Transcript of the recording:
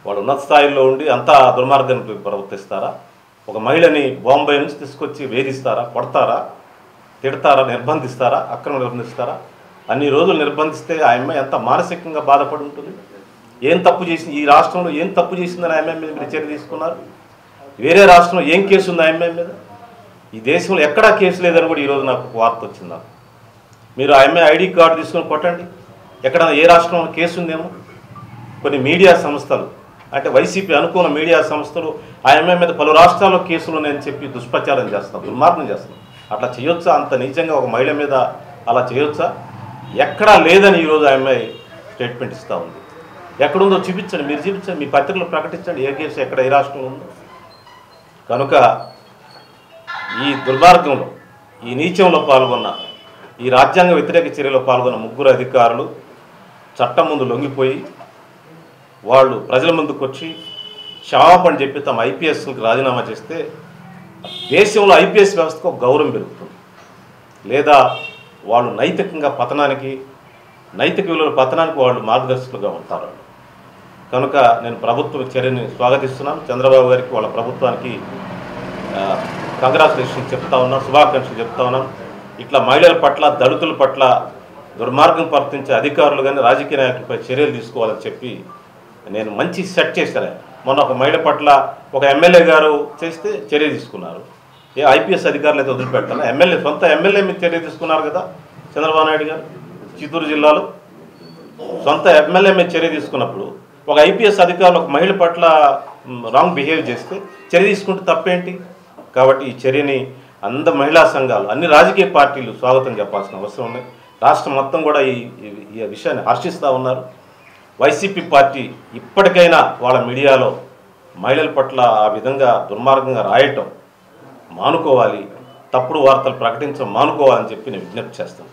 వాళ్ళు ఉన్నత స్థాయిలో ఉండి అంతా దుర్మార్గానికి ప్రవర్తిస్తారా? ఒక మహిళని బాంబే నుంచి తీసుకొచ్చి వేధిస్తారా, కొడతారా, తిడతారా, నిర్బంధిస్తారా, అక్రమం నిర్బంధిస్తారా? అన్ని రోజులు నిర్బంధిస్తే ఆ అమ్మాయి ఎంత మానసికంగా బాధపడి ఉంటుంది? ఏం తప్పు చేసింది, ఈ రాష్ట్రంలో ఏం తప్పు చేసిందని ఆ అమ్మాయి మీద మీరు చర్య తీసుకున్నారు? వేరే రాష్ట్రంలో ఏం కేసు ఉంది ఆ అమ్మాయి మీద? ఈ దేశంలో ఎక్కడా కేసు లేదని కూడా ఈరోజు నాకు వార్త వచ్చింది. నాకు మీరు ఆ అమ్మాయి ఐడి కార్డు తీసుకొని కొట్టండి, ఎక్కడ ఏ రాష్ట్రంలో కేసు ఉందేమో. కొన్ని మీడియా సంస్థలు అంటే వైసీపీ అనుకూల మీడియా సంస్థలు ఆ అమ్మాయి మీద పలు రాష్ట్రాల్లో కేసులు ఉన్నాయని చెప్పి దుష్ప్రచారం చేస్తున్నాం, దుర్మార్గం చేస్తున్నాం. అట్లా చేయొచ్చా? అంత నిజంగా ఒక మహిళ మీద అలా చేయొచ్చా? ఎక్కడా లేదని ఈరోజు ఆ అమ్మాయి స్టేట్మెంట్ ఇస్తూ ఉంది. ఎక్కడుందో చూపించండి, మీరు చూపించండి, మీ పత్రికలో ప్రకటించండి ఏ కేసు ఎక్కడ ఏ రాష్ట్రంలో ఉందో. కనుక ఈ దుర్మార్గంలో, ఈ నీచంలో పాల్గొన్న, ఈ రాజ్యాంగ వ్యతిరేక చర్యలో పాల్గొన్న ముగ్గురు అధికారులు చట్టం ముందు లొంగిపోయి వాళ్ళు ప్రజల ముందుకు వచ్చి క్షమాపణ చెప్పి తమ ఐపీఎస్కి రాజీనామా చేస్తే దేశంలో ఐపీఎస్ వ్యవస్థకు ఒక గౌరవం పెరుగుతుంది. లేదా వాళ్ళు నైతికంగా పతనానికి, నైతిక విలువల పతనానికి వాళ్ళు మార్గదర్శకులుగా ఉంటారు. కనుక నేను ప్రభుత్వ చర్యని స్వాగతిస్తున్నాను. చంద్రబాబు గారికి, వాళ్ళ ప్రభుత్వానికి కంగ్రాచులేషన్ చెప్తా ఉన్నాం, శుభాకాంక్షలు చెప్తా ఉన్నాం. ఇట్లా మహిళల పట్ల, దళితుల పట్ల దుర్మార్గం ప్రవర్తించే అధికారులు కానీ రాజకీయ నాయకులపై చర్యలు తీసుకోవాలని చెప్పి నేను మంచి సెట్ చేశాను. మొన్న ఒక మహిళ పట్ల ఒక ఎమ్మెల్యే గారు చేస్తే చర్య తీసుకున్నారు. ఏ ఐపీఎస్ అధికారులు అయితే వదిలిపెట్టాను, ఎమ్మెల్యే, సొంత ఎమ్మెల్యే మీద చర్య తీసుకున్నారు కదా చంద్రబాబు నాయుడు గారు. చిత్తూరు జిల్లాలో సొంత ఎమ్మెల్యే మీద చర్య తీసుకున్నప్పుడు ఒక ఐపీఎస్ అధికారులు ఒక మహిళ పట్ల రాంగ్ బిహేవ్ చేస్తే చర్య తీసుకుంటే తప్పేంటి? కాబట్టి ఈ చర్యని అందరు మహిళా సంఘాలు, అన్ని రాజకీయ పార్టీలు స్వాగతం చెప్పాల్సిన అవసరం ఉంది. రాష్ట్రం మొత్తం కూడా ఈ విషయాన్ని హర్షిస్తూ ఉన్నారు. వైసీపీ పార్టీ ఇప్పటికైనా వాళ్ళ మీడియాలో మహిళల పట్ల ఆ విధంగా దుర్మార్గంగా రాయటం మానుకోవాలి, తప్పుడు వార్తలు ప్రకటించడం మానుకోవాలని చెప్పి నేను విజ్ఞప్తి చేస్తాను.